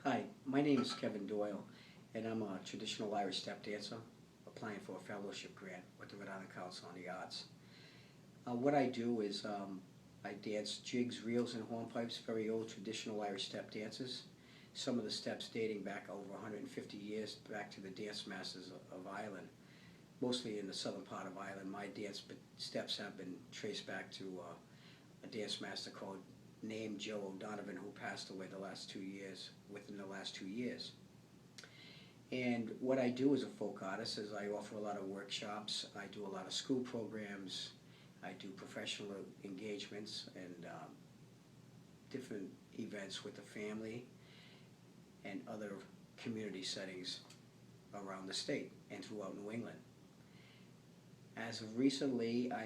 Hi, my name is Kevin Doyle, and I'm a traditional Irish step dancer applying for a fellowship grant with the Rhode Island Council on the Arts. What I do is I dance jigs, reels, and hornpipes, very old traditional Irish step dances. Some of the steps dating back over 150 years back to the dance masters of Ireland, mostly in the southern part of Ireland. My dance steps have been traced back to a dance master called named Joe O'Donovan, who passed away within the last 2 years. And what I do as a folk artist is I offer a lot of workshops, I do a lot of school programs, I do professional engagements and different events with the family and other community settings around the state and throughout New England. As of recently, I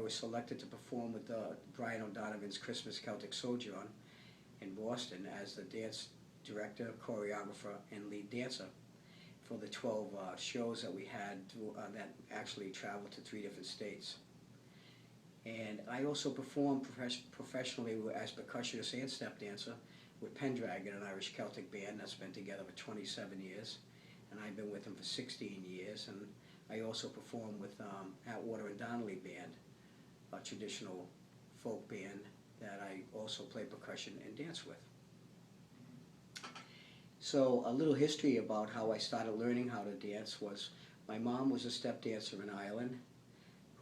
was selected to perform with Brian O'Donovan's Christmas Celtic Sojourn in Boston as the dance director, choreographer, and lead dancer for the 12 shows that we had that actually traveled to 3 different states. And I also perform professionally as percussionist and step dancer with Pendragon, an Irish Celtic band that's been together for 27 years, and I've been with them for 16 years. And I also perform with Atwater and Donnelly Band, a traditional folk band that I also play percussion and dance with. So a little history about how I started learning how to dance was my mom was a step dancer in Ireland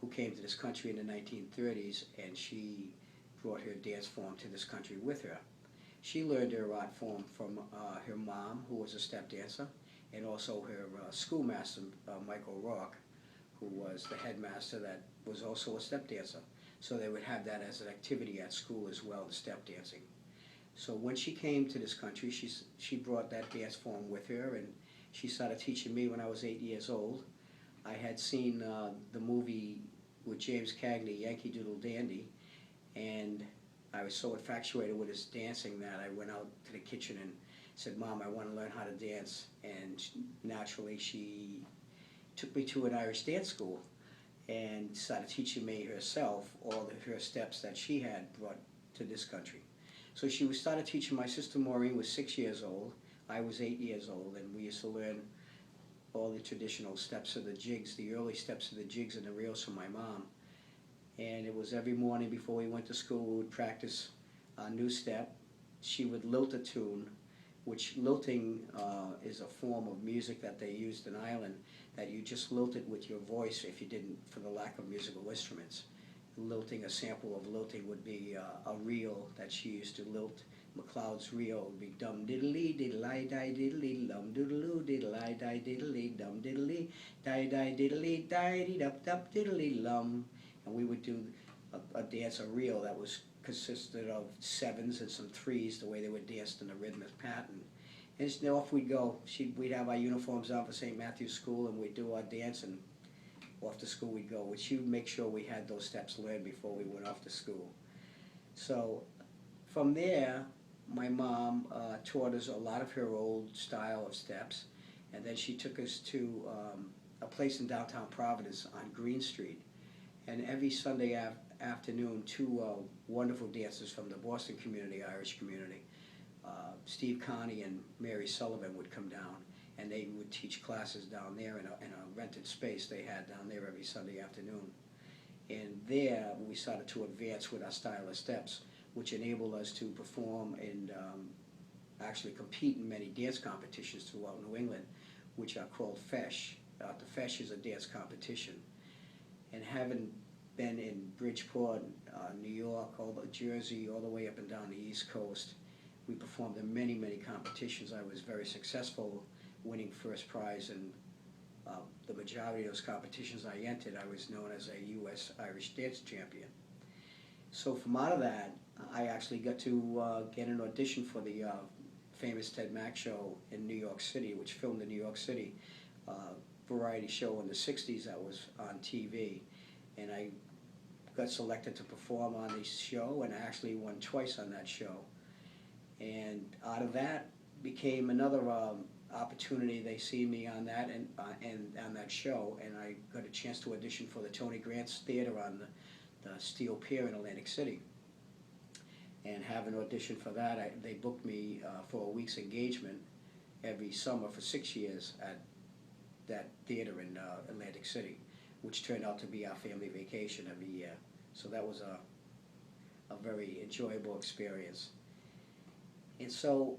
who came to this country in the 1930s, and she brought her dance form to this country with her. She learned her art form from her mom, who was a step dancer, and also her schoolmaster, Michael Rock, who was the headmaster that was also a step dancer. So they would have that as an activity at school as well, the step dancing. So when she came to this country, she brought that dance form with her, and she started teaching me when I was 8 years old. I had seen the movie with James Cagney, Yankee Doodle Dandy, and I was so infatuated with his dancing that I went out to the kitchen and said, "Mom, I want to learn how to dance." And naturally, she took me to an Irish dance school and started teaching me herself all her steps that she had brought to this country. So she started teaching. My sister Maureen was 6 years old. I was 8 years old, and we used to learn all the traditional steps of the jigs, the early steps of the jigs and the reels from my mom. And it was every morning before we went to school, we would practice a new step. She would lilt a tune, which lilting is a form of music that they used in Ireland, that you just lilted with your voice if you didn't, for the lack of musical instruments. Lilting, a sample of lilting would be a reel that she used to lilt. McLeod's reel would be dum diddly diddly di diddly dum doodaloo diddly di diddly dum diddly di di diddly di dup dup diddly lum. And we would do a dance, a reel that was consisted of sevens and some threes, the way they would dance in the rhythmic pattern. And off we'd go. We'd have our uniforms on for St. Matthew's School, and we'd do our dance, and off to school we'd go. Which she would make sure we had those steps learned before we went off to school. So from there, my mom taught us a lot of her old style of steps, and then she took us to a place in downtown Providence on Green Street. And every Sunday afternoon, 2 wonderful dancers from the Boston community, Irish community, Steve Connie and Mary Sullivan, would come down, and they would teach classes down there in a rented space they had down there every Sunday afternoon. And there we started to advance with our style of steps, which enabled us to perform and actually compete in many dance competitions throughout New England, which are called FESH. The FESH is a dance competition. And having been in Bridgeport, New York, Jersey, all the way up and down the East Coast, we performed in many, many competitions. I was very successful, winning first prize in the majority of those competitions I entered. I was known as a U.S. Irish dance champion. So from out of that, I actually got to get an audition for the famous Ted Mack show in New York City, which filmed in New York City, variety show in the 60s that was on TV. And I got selected to perform on the show, and I actually won twice on that show. And out of that became another opportunity. They see me on that and on that show, and I got a chance to audition for the Tony Grant's Theater on the Steel Pier in Atlantic City. and have an audition for that. They booked me for a week's engagement every summer for 6 years at that theater in Atlantic City, which turned out to be our family vacation every year. So that was a very enjoyable experience. And so,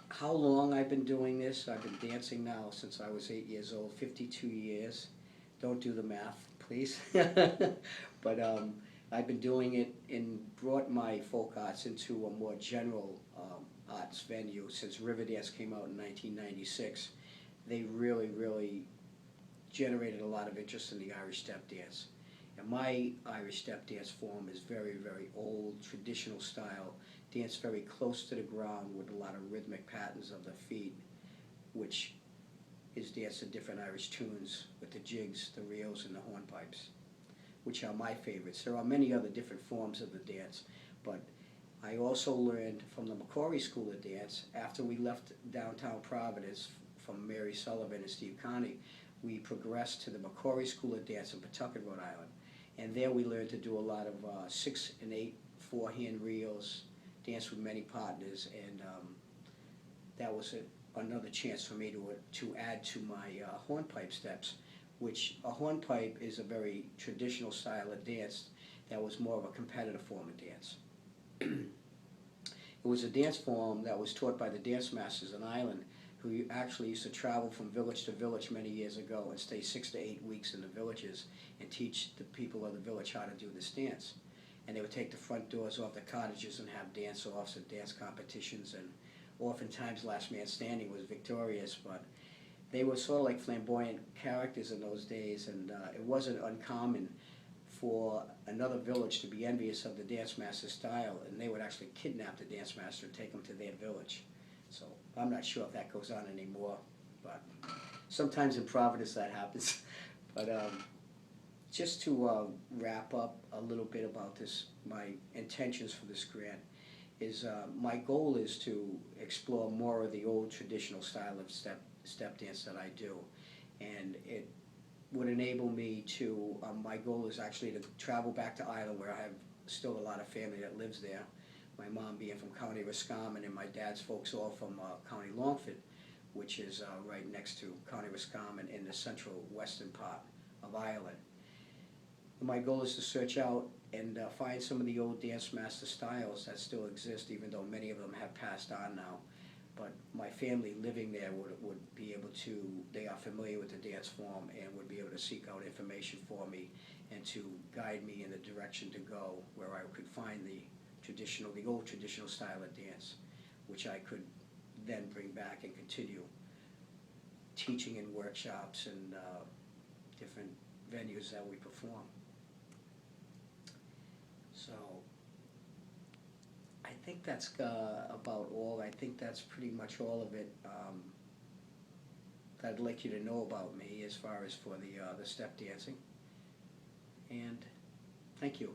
how long I've been doing this? I've been dancing now since I was 8 years old, 52 years. Don't do the math, please. But I've been doing it and brought my folk arts into a more general arts venue since Riverdance came out in 1996. They really generated a lot of interest in the Irish step dance. And my Irish step dance form is very old, traditional style, danced very close to the ground with a lot of rhythmic patterns of the feet, which is danced to different Irish tunes with the jigs, the reels, and the hornpipes, which are my favorites. There are many other different forms of the dance, but I also learned from the McCrory School of Dance. After we left downtown Providence from Mary Sullivan and Steve Connie, we progressed to the McCrory School of Dance in Pawtucket, Rhode Island. And there we learned to do a lot of 6 and 8 4-hand reels, dance with many partners, and that was another chance for me to add to my hornpipe steps, which a hornpipe is a very traditional style of dance that was more of a competitive form of dance. It was a dance form that was taught by the dance masters in Ireland, who actually used to travel from village to village many years ago and stay 6 to 8 weeks in the villages and teach the people of the village how to do this dance. And they would take the front doors off the cottages and have dance-offs and dance competitions, and oftentimes last man standing was victorious, but they were sort of like flamboyant characters in those days, and it wasn't uncommon for another village to be envious of the dance master style, and they would actually kidnap the dance master and take him to their village. So I'm not sure if that goes on anymore, but sometimes in Providence that happens. But just to wrap up a little bit about this, my intentions for this grant is my goal is to explore more of the old traditional style of step dance that I do, and it would enable me to, my goal is actually to travel back to Ireland, where I have still a lot of family that lives there. My mom being from County Roscommon, and my dad's folks all from County Longford, which is right next to County Roscommon in the central western part of Ireland. And my goal is to search out and find some of the old dance master styles that still exist, even though many of them have passed on now. But my family living there would be able to, they are familiar with the dance form and would be able to seek out information for me and to guide me in the direction to go where I could find the old traditional style of dance, which I could then bring back and continue teaching in workshops and different venues that we perform. So I think that's about all. I think that's pretty much all of it that I'd like you to know about me as far as for the step dancing. And thank you.